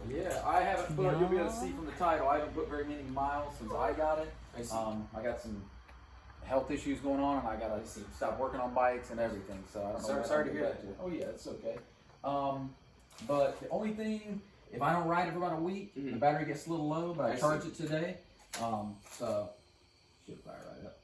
Yeah, I haven't put, you'll be able to see from the title, I haven't put very many miles since I got it. I see. I got some health issues going on, and I got to stop working on bikes and everything. So I don't know. Sorry to hear that. Oh yeah, it's okay. But the only thing, if I don't ride it for about a week, the battery gets a little low, but I charged it today. So should fire right up.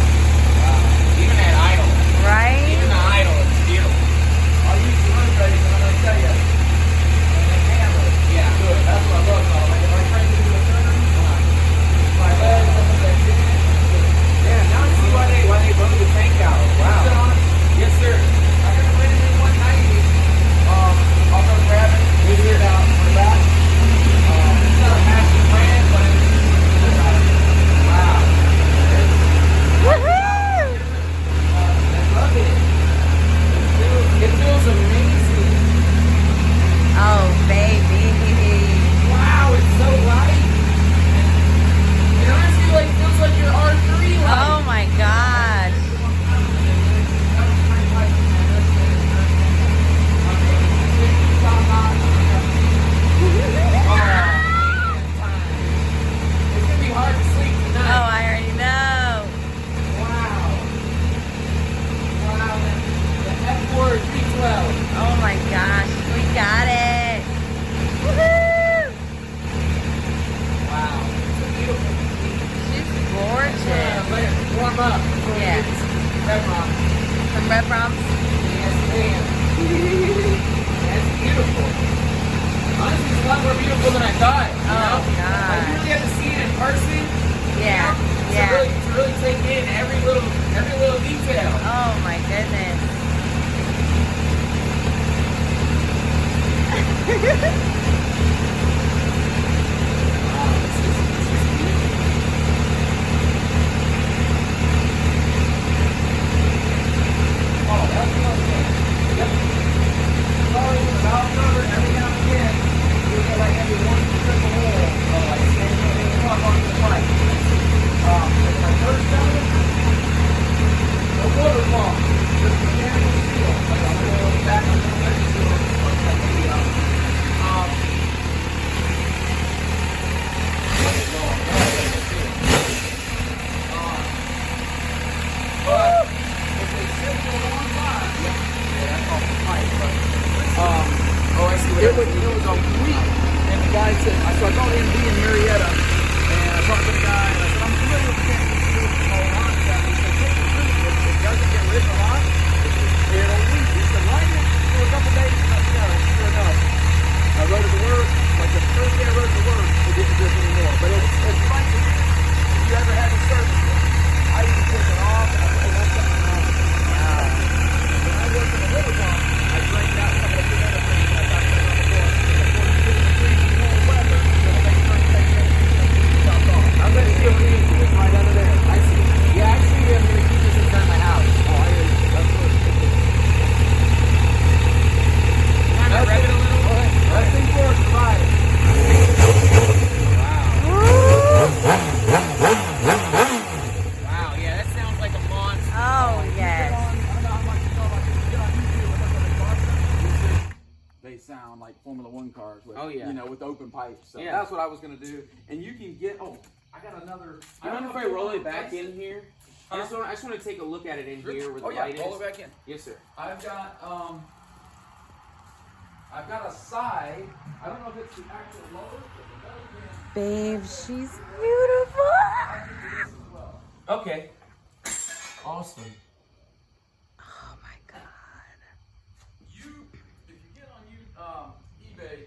Even at idle. Right? Even the idle, it's beautiful. I'll use the road race, and I'm going to tell you. Yeah. Good. That's what I love about it. Like if I try to do a turn, my legs, I'm going to say, Yeah, now I see why they bump the tank out. Wow. yes, sir. I got it rated in 190. I'll go grab it. We'll get it out for that. It's not a massive brand, but it's wow. Woohoo! I love it. It feels amazing. Oh, baby. Wow, it's so light. It honestly feels like your R3 light. Oh my gosh. It's gonna be hard to sleep Oh, tonight. I already know. Wow. Wow. The R312. Oh my gosh, we got it. Woohoo! Wow. It's a beautiful machine. She's gorgeous. Let it warm up before Yeah. we get some red rum. Some red rums. Yes, ma'am. That's beautiful. Honestly, it's a lot more beautiful than I thought. You know? God. Like, you really have to see it in person. Yeah, yeah. To really take in every little detail. Oh my goodness. Wow, this is beautiful. Oh, that's what yep. Sorry, the valve cover, every now and again, you get like every one triple hole, like standing up onto the bike. It's my first time, no water pump, just mechanical seal, like a little back on the electric seal, like that video. But if they sit for a long time, yeah, that's off the pipe. But Oh, I see what it was a week, and the guy said, so I called in in Marietta, and I talked to the guy, and I said, I'm familiar with mechanical seal from all on that. He said, take the truth, if it doesn't get written a lot, it'll leak. He said, line it for a couple days, and I said, yeah, sure enough. I rode it to work, like the first day I rode it to work, it didn't drip anymore. But it's like, if you ever had to service it, I even took it off, and I put it on something wrong. When I worked in the winter pump, I drank out some of the banana things I got put on the floor. According to the trees and cold weather, so they make sure they get chopped off. I'm going to feel easy. It's right under there. I see. Yeah, actually, I'm going to keep this inside my house. Oh, I hear you. That's what Time to rev it a little. Let's think for it, survive. Wow, yeah, that sounds like a monster. Oh, yes. They sound like Formula One cars with, Oh, yeah. with open pipes. So Yeah. that's what I was gonna do. And you can get. Oh, I got another. You mind if I roll it back in here? I Huh? just want to take a look at it in here where the Oh yeah, light roll is. it back in. Yes, sir. I've got a side. I don't know if it's the actual lower, but the Babe, she's beautiful. this as well. Okay. Awesome. Oh my God. If you get on eBay,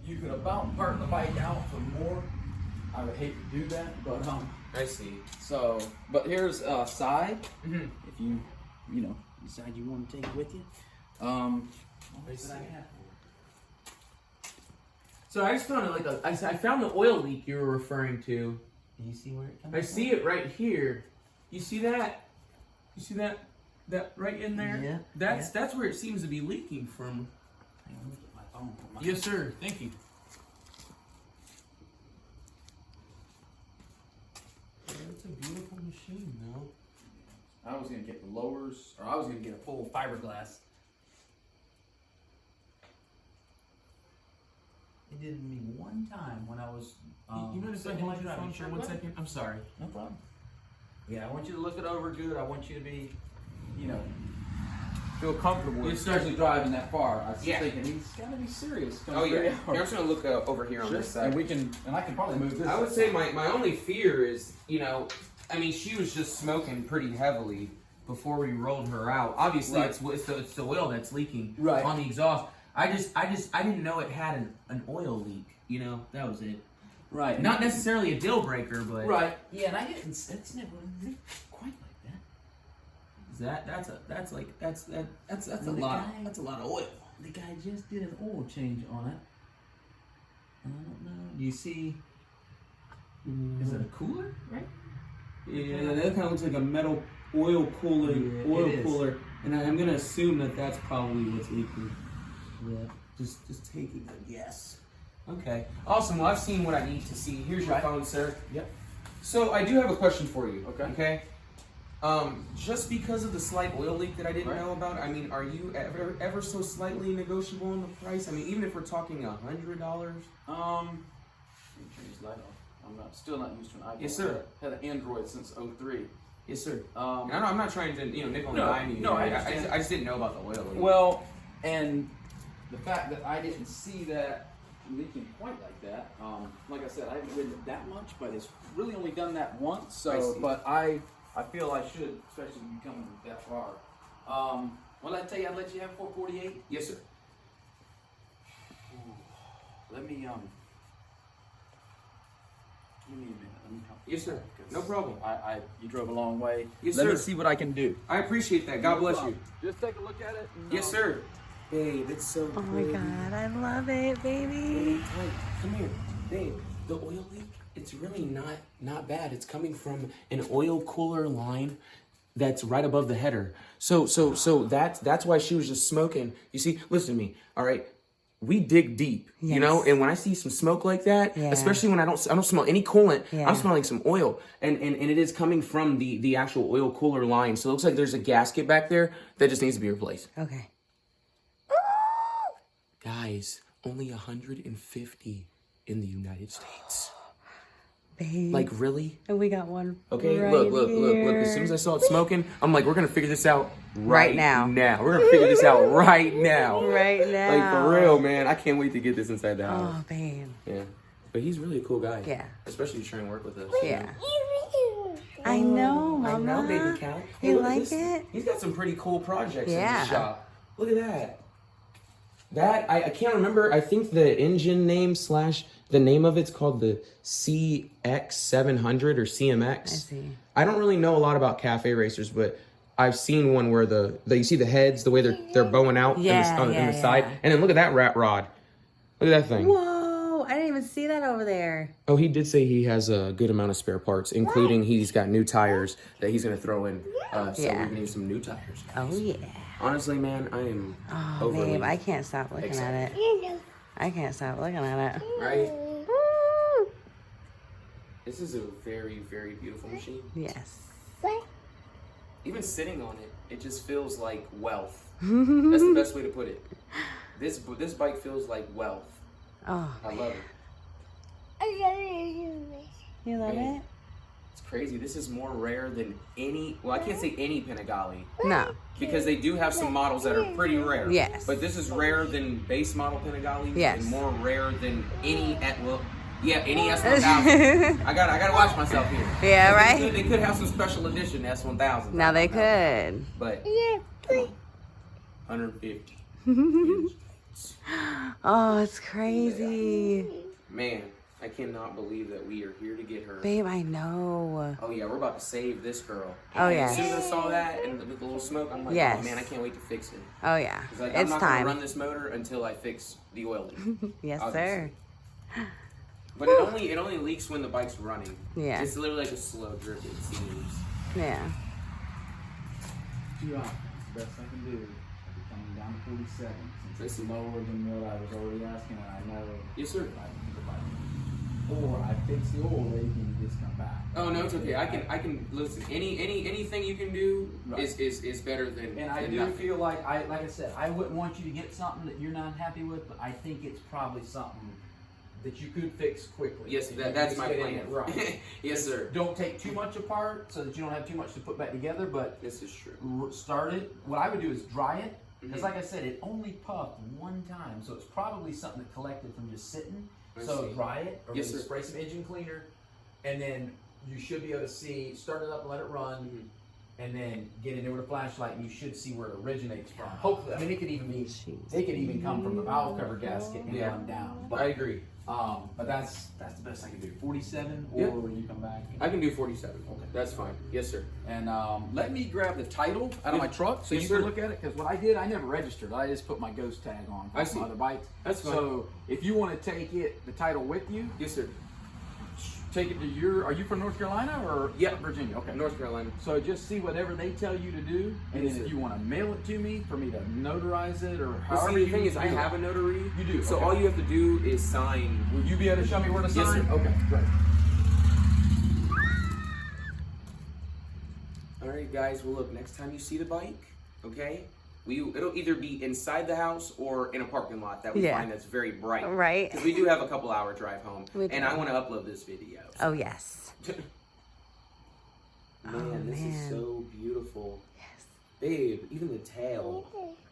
you could about part the bike out for more. I would hate to do that, but I see. So, but here's a side. Mm-hmm. If you decide you want to take it with you. I see. have? So I just found it I found the oil leak you were referring to. Do you see where it comes I see it right here. You see that? You see that? That right in there? Yeah. That's where it seems to be leaking from. Hang on, let me get my phone. Yes, sir. Thank you. It's a beautiful machine, though. I was gonna get the lowers, or I was gonna get a full fiberglass. It did me one time when I was. You mind if I hold your phone for 1 second? I'm sorry. No problem. Yeah, I want you to look it over good. I want you to be, you know, feel comfortable, Yes, sir. especially driving that far. I was Yeah. thinking he's gotta be serious. Oh yeah. Here, I'm just gonna look over here on Sure. this side. And we can, and I can probably move this. I would say my only fear is, you know, I mean, she was just smoking pretty heavily before we rolled her out. Obviously, Right. it's the oil that's leaking Right. on the exhaust. I didn't know it had an oil leak. You know, that was it. Right. Not necessarily a deal breaker, but Right. Yeah, and I didn't. It's never quite like that. that's a Well, the lot. guy- That's a lot of oil. The guy just did an oil change on it. I don't know. Do you see? Is it a cooler? Right. Yeah, that kind of looks like a metal oil cooler. Yeah, it is. Cooler, and I'm gonna assume that that's probably what's leaking. Yeah. Just taking a guess. Okay. Awesome. Well, I've seen what I need to see. Here's your Right. phone, sir. Yep. So I do have a question for you. Okay. Okay. Just because of the slight oil leak that I didn't Right. know about, I mean, are you ever so slightly negotiable on the price? I mean, even if we're talking $100. Let me turn this light off. I'm still not used to an iPhone. Yes, sir. Had an Android since '03. Yes, sir. Um, And I'm not trying to nickel and No, dime you. no, I I understand. just didn't know about the oil leak. Well, and the fact that I didn't see that leaking quite like that, like I said, I haven't ridden it that much, but it's really only done that once. I So, see. but I feel I should, especially when you coming that far. Well, I tell you, I'd let you have 448. Yes, sir. Let me give me a minute. Let me talk. Yes, sir. 'Cause No problem. You drove a long way. Yes, Let me sir. see what I can do. I appreciate that. God bless you. Just take a look at it. And, Yes, sir. Babe, it's so Oh my pretty. god, I love it, baby. Hey, come here, babe. The oil leak, it's really not bad. It's coming from an oil cooler line that's right above the header. So that's why she was just smoking. You see, listen to me. All right, we dig deep, you know. Yes. And when I see some smoke like that, Yeah. especially when I don't smell any coolant, Yeah. I'm smelling some oil, and it is coming from the actual oil cooler line. So it looks like there's a gasket back there that just needs to be replaced. Okay. Guys, only 150 in the United States. Babe. Like, really? And we got one. Okay, right look. here. As soon as I saw it smoking, I'm like, we're gonna figure this out Right now. We're gonna figure this out right now. Right now. Like, for real, man. I can't wait to get this inside the house. Oh, babe. Yeah. But he's really a cool guy. Yeah. Especially to try and work with us. Yeah. I know, I Mama. know, baby cat. You look at like this. it? He's got some pretty cool projects in Yeah. his shop. Look at that. That, I can't remember. I think the engine name / the name of it's called the CX700 or CMX. I see. I don't really know a lot about cafe racers, but I've seen one where you see the heads, the way they're bowing out in the side. Yeah. And then look at that rat rod. Look at that thing. Whoa, I didn't even see that over there. Oh, he did say he has a good amount of spare parts, including he's got new tires that he's going to throw in. So Yeah. we need some new tires. Oh, yeah. Honestly, man, I am Oh, overly babe, I can't stop looking at it. I can't stop looking at it. right? Woo! This is a very, very beautiful machine. Yes. Even sitting on it, it just feels like wealth. That's the best way to put it. This bike feels like wealth. Oh, I love it. you love Man. it? It's crazy. This is more rare than any. Well, I can't say any Panigale No. because they do have some models that are pretty rare. Yes. But this is rarer than base model Panigale. Yes. And more rare than any any S1000. I gotta watch myself here. Yeah, right? They could have some special edition S1000. Now they could. But 150. Oh, it's crazy. Man, I cannot believe that we are here to get her. Babe, I know. Oh yeah, we're about to save this girl. Oh, And yeah. As soon as I saw that and with the little smoke, I'm like, Yes. oh man, I can't wait to fix it. Oh, yeah. It's like, I'm It's not gonna time. run this motor until I fix the oil leak. Yes, obviously. sir. But it only leaks when the bike's running. Yeah. It's literally like a slow drip, it seems. Yeah. Yeah, best I can do. I'll be coming down to 47 since it's lower than what I was already asking, and I know. Yes, sir. or I fix the oil leak and you just come back. Oh no, it's okay. I can listen. Anything you can do is better than. And I do feel like I said, I wouldn't want you to get something that you're not happy with, but I think it's probably something that you could fix quickly. Yes, that's my plan. Right. Yes, sir. Don't take too much apart so that you don't have too much to put back together, but this is true. Start it. What I would do is dry it, because like I said, it only puffed one time, so it's probably something that collected from just sitting. So dry it, or maybe spray some engine cleaner, and then you should be able to see, start it up and let it run, and then get in there with a flashlight, and you should see where it originates from. Hopefully, I mean, it could even come from the valve cover gasket and run down. But, I agree. But that's the best I can do. 47, or when you come back. I can do 47. Okay, that's fine. Yes, sir. And let me grab the title out of my truck so you can look at it. Because what I did, I never registered. I just put my ghost tag on for my other bikes. That's fine. So if you want to take the title with you, yes, sir. Take it to are you from North Carolina or Virginia? Okay. North Carolina. So just see whatever they tell you to do, and then if you want to mail it to me for me to notarize it, or however the thing is, I have a notary. You do. So all you have to do is sign. Will you be able to show me where to sign? Yes, sir. Okay, great. All right, guys. Well, look. Next time you see the bike, okay, it'll either be inside the house or in a parking lot that we find that's very bright. Right. Because we do have a couple-hour drive home, and I want to upload this video. So. Oh yes. Man, this is so beautiful. Yes. Babe, even the tail.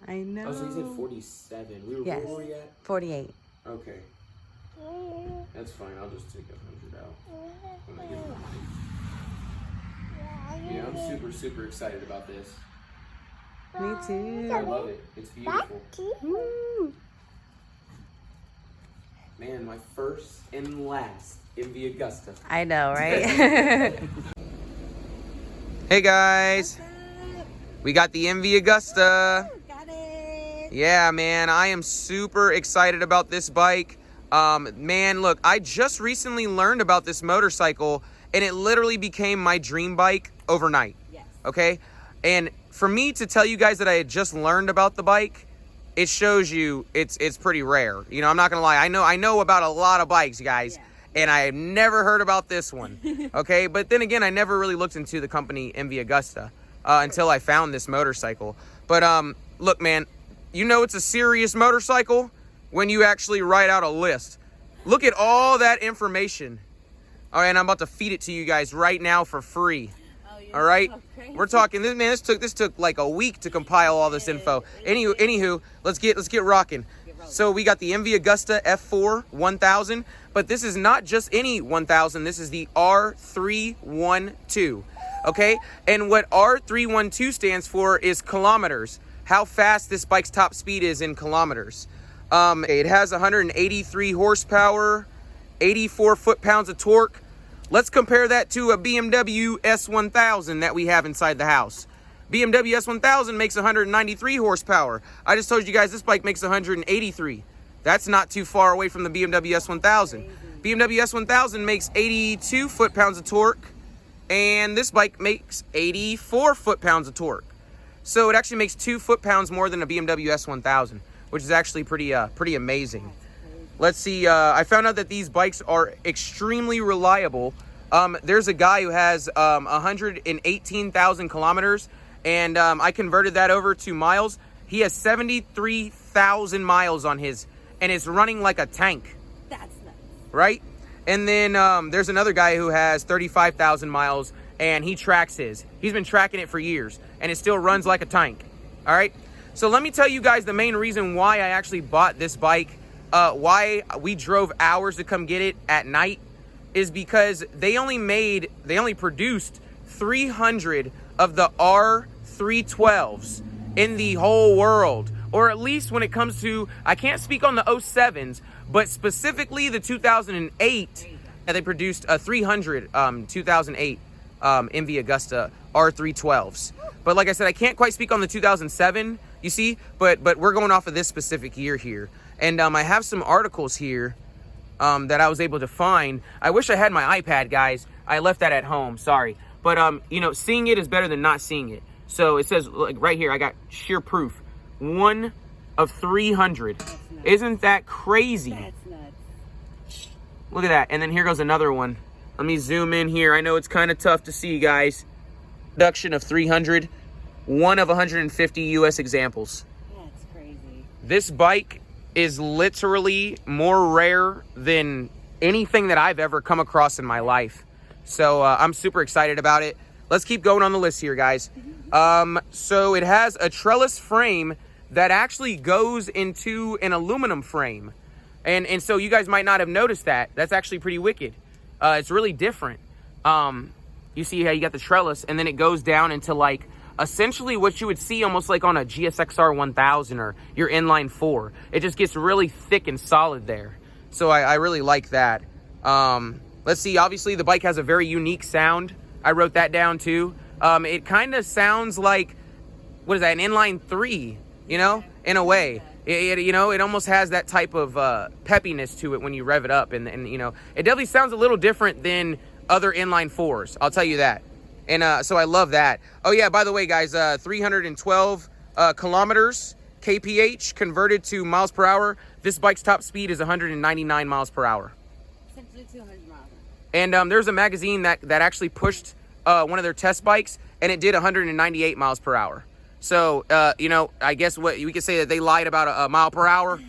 I know. Oh, so you said 47. Where were we at? 48. Okay. That's fine. I'll just take 100 out when I get the money. Yeah, I'm super, super excited about this. Me too. I love it. It's beautiful. Woo. Man, my first and last in the Agusta. I know, right? Hey guys, we got the MV Agusta. Got it. Yeah, man, I am super excited about this bike. Man, look, I just recently learned about this motorcycle, and it literally became my dream bike overnight. Yes. Okay, and for me to tell you guys that I had just learned about the bike, it shows you it's pretty rare. You know, I'm not gonna lie. I know about a lot of bikes, guys. Yeah. And I have never heard about this one, okay? But then again, I never really looked into the company MV Agusta until I found this motorcycle. But look, man, you know it's a serious motorcycle when you actually write out a list. Look at all that information. All right, and I'm about to feed it to you guys right now for free. All right, we're talking. This took like a week to compile all this info. Anywho, let's get rocking. So we got the MV Agusta F4 1000, but this is not just any 1000. This is the R312. Okay, and what R312 stands for is kilometers. How fast this bike's top speed is in kilometers. It has 183 horsepower, 84 foot-pounds of torque. Let's compare that to a BMW S1000 that we have inside the house. BMW S1000 makes 193 horsepower. I just told you guys this bike makes 183. That's not too far away from the BMW S1000. BMW S1000 makes 82 foot-pounds of torque, and this bike makes 84 foot-pounds of torque. So it actually makes 2 foot-pounds more than a BMW S1000, which is actually pretty amazing. Let's see, I found out that these bikes are extremely reliable. There's a guy who has 118,000 kilometers, and I converted that over to miles. He has 73,000 miles on his, and it's running like a tank. That's nuts. Right? And then there's another guy who has 35,000 miles, and he tracks his. He's been tracking it for years, and it still runs like a tank. All right? So let me tell you guys the main reason why I actually bought this bike. Why we drove hours to come get it at night is because they only produced 300 of the R312s in the whole world, or at least when it comes to, I can't speak on the 07s, but specifically the 2008, and they produced a 300 2008 MV Agusta R312s. But like I said, I can't quite speak on the 2007, you see, but we're going off of this specific year here. And I have some articles here that I was able to find. I wish I had my iPad, guys. I left that at home, sorry. But, you know, seeing it is better than not seeing it. So it says, like, right here, I got sheer proof. 1 of 300. Isn't that crazy? That's nuts. Look at that. And then here goes another one. Let me zoom in here. I know it's kind of tough to see, guys. Production of 300, one of 150 US examples. That's crazy. This bike is literally more rare than anything that I've ever come across in my life. So I'm super excited about it. Let's keep going on the list here, guys. So it has a trellis frame that actually goes into an aluminum frame. And so you guys might not have noticed that. That's actually pretty wicked. It's really different. You see how you got the trellis, and then it goes down into like essentially what you would see almost like on a GSXR 1000 or your inline 4. It just gets really thick and solid there. So I really like that. Let's see, obviously the bike has a very unique sound. I wrote that down too. It kind of sounds like, what is that, an inline 3, you know, in a way. You know, it almost has that type of peppiness to it when you rev it up. And, you know, it definitely sounds a little different than other inline 4s. I'll tell you that. And so I love that. Oh, yeah, by the way, guys, 312 kilometers kph converted to miles per hour. This bike's top speed is 199 miles per hour. Essentially 200 miles. And there's a magazine that actually pushed one of their test bikes, and it did 198 miles per hour. So, you know, I guess what we could say that they lied about a mile per hour.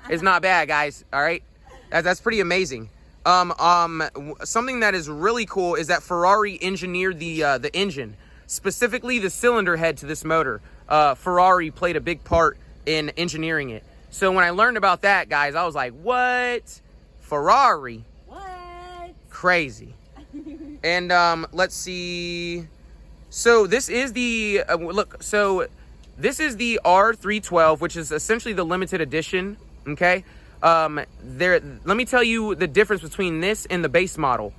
It's not bad, guys. All right. That's pretty amazing. Something that is really cool is that Ferrari engineered the engine, specifically the cylinder head to this motor. Ferrari played a big part in engineering it. So when I learned about that, guys, I was like, what? Ferrari? What? Crazy. And let's see. So this is the this is the R312, which is essentially the limited edition. Okay. Let me tell you the difference between this and the base model.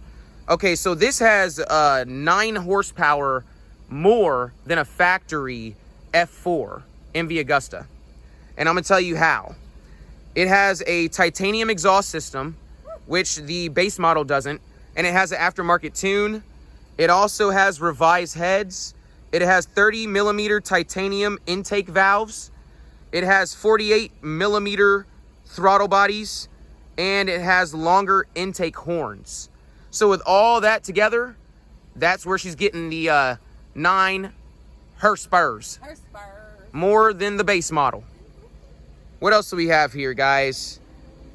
Okay, so this has 9 horsepower more than a factory F4 MV Agusta. And I'm gonna tell you how. It has a titanium exhaust system, which the base model doesn't, and it has an aftermarket tune. It also has revised heads. It has 30 millimeter titanium intake valves. It has 48 millimeter throttle bodies, and it has longer intake horns. So with all that together, that's where she's getting the 9 horsepower. More than the base model. What else do we have here, guys?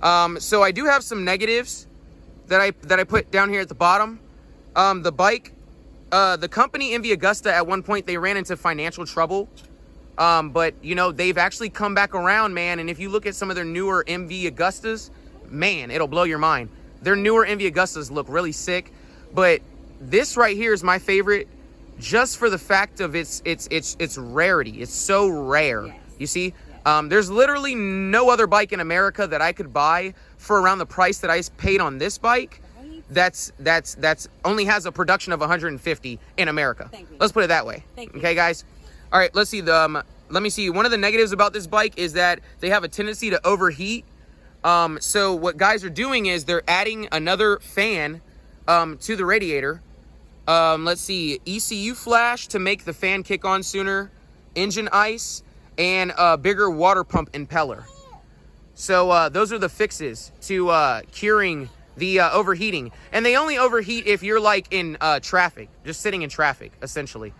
So I do have some negatives that I put down here at the bottom. The bike, the company MV Agusta, at one point they ran into financial trouble. But you know, they've actually come back around, man. And if you look at some of their newer MV Agustas, man, it'll blow your mind. Their newer MV Agustas look really sick, but this right here is my favorite, just for the fact of its rarity. It's so rare. Yes. You see, there's literally no other bike in America that I could buy for around the price that I paid on this bike. That's only has a production of 150 in America. Let's put it that way. Okay, guys. All right, let's see. Let me see. One of the negatives about this bike is that they have a tendency to overheat. So what guys are doing is they're adding another fan to the radiator. Let's see. ECU flash to make the fan kick on sooner, engine ice, and a bigger water pump impeller. So those are the fixes to curing the overheating. And they only overheat if you're like in traffic, just sitting in traffic, essentially.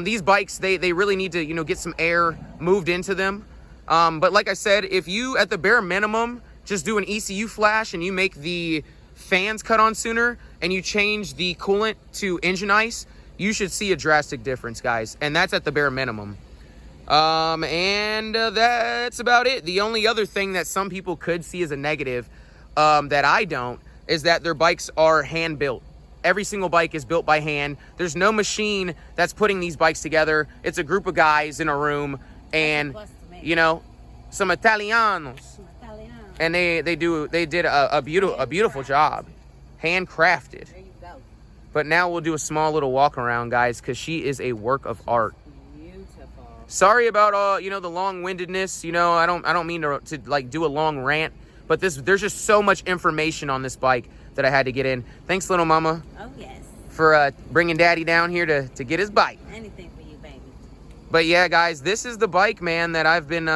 These bikes, they really need to, you know, get some air moved into them. But like I said, if you, at the bare minimum, just do an ECU flash and you make the fans cut on sooner and you change the coolant to engine ice, you should see a drastic difference, guys. And that's at the bare minimum. That's about it. The only other thing that some people could see as a negative, that I don't, is that their bikes are hand built. Every single bike is built by hand. There's no machine that's putting these bikes together. It's a group of guys in a room, and you know, some Italianos, and they did a beautiful job, handcrafted. There you go. But now we'll do a small little walk around, guys, because she is a work of art. Beautiful. Sorry about you know, the long-windedness. You know, I don't mean to like do a long rant, but there's just so much information on this bike that I had to get in. Thanks, little mama. Oh, yes. For bringing daddy down here to get his bike. Anything for you, baby. But yeah, guys, this is the bike, man, that I've been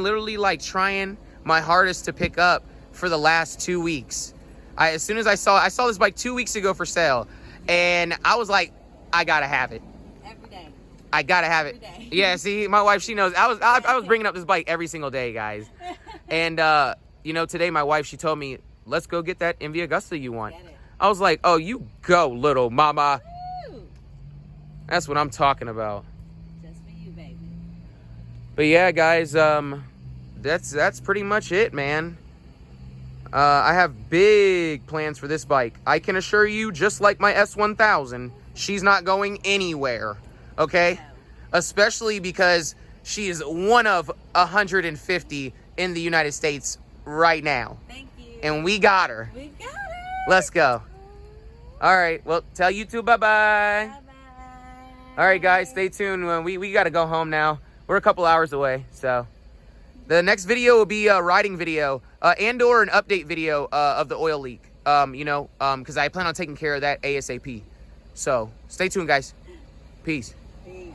literally like trying my hardest to pick up for the last 2 weeks. As soon as I saw this bike 2 weeks ago for sale, and I was like, I gotta have it. Every day. I gotta have it. Every day. Yeah, see, my wife, she knows. I was bringing up this bike every single day, guys. And you know, today my wife, she told me, let's go get that MV Agusta you want. Get it. I was like, oh, you go, little mama. Woo. That's what I'm talking about. Just for you, baby. But yeah, guys, that's pretty much it, man. I have big plans for this bike. I can assure you, just like my S1000, she's not going anywhere, okay? No. Especially because she is one of 150 in the United States right now. Thank you. And we got her. We got it. Let's go. All right, well, tell YouTube bye-bye. Bye-bye. All right, guys, stay tuned. We got to go home now. We're a couple hours away, so. The next video will be a riding video and or an update video of the oil leak, you know, because I plan on taking care of that ASAP. So stay tuned, guys. Peace. Peace.